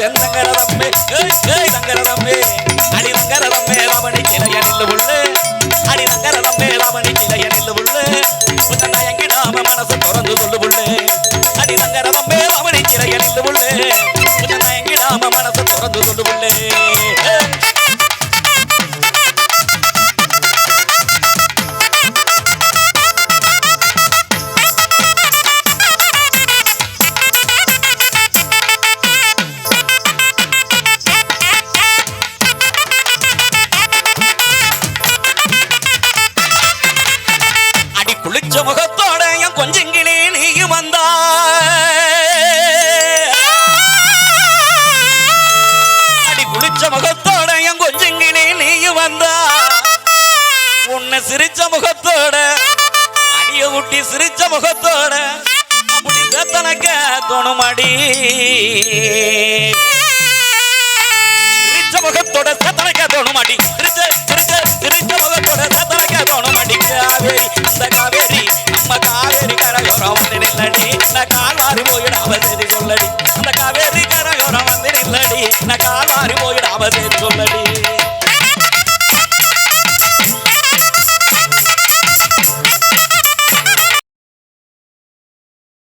என் தங்கரதம்மே தங்கரதம்மே அடி தங்கரதம்மே ரமணி கிளைய நில்லு புள்ளு அடி தங்கரதம்மே ரமணி கிளைய நில்லு புள்ளு உன்னை எங்கிடாம மனசு திறந்து சொல்லு புள்ளு அடி தங்கரதம்மே ரமணி கிளைய நில்லு புள்ளு உன்னை எங்கிடாம மனசு திறந்து சொல்லு புள்ளு முகத்தோட என் கொஞ்சங்கிளே நீ வந்தா அடி குளிச்ச முகத்தோட என் கொஞ்சங்கிளே நீ வந்தா உன்னை சிரிச்ச முகத்தோட அடிய ஊட்டி சிரிச்ச முகத்தோட அப்படி தனக்க தோணுமாடி சிரிச்ச முகத்தோட சத்தனக்க தோணுமாடி சிரிச்ச முகத்தோட சத்தனக்க தோணுமாடி காவேரி இந்த காவேரி நம்ம காவேரி கரையோரம் நில்லடி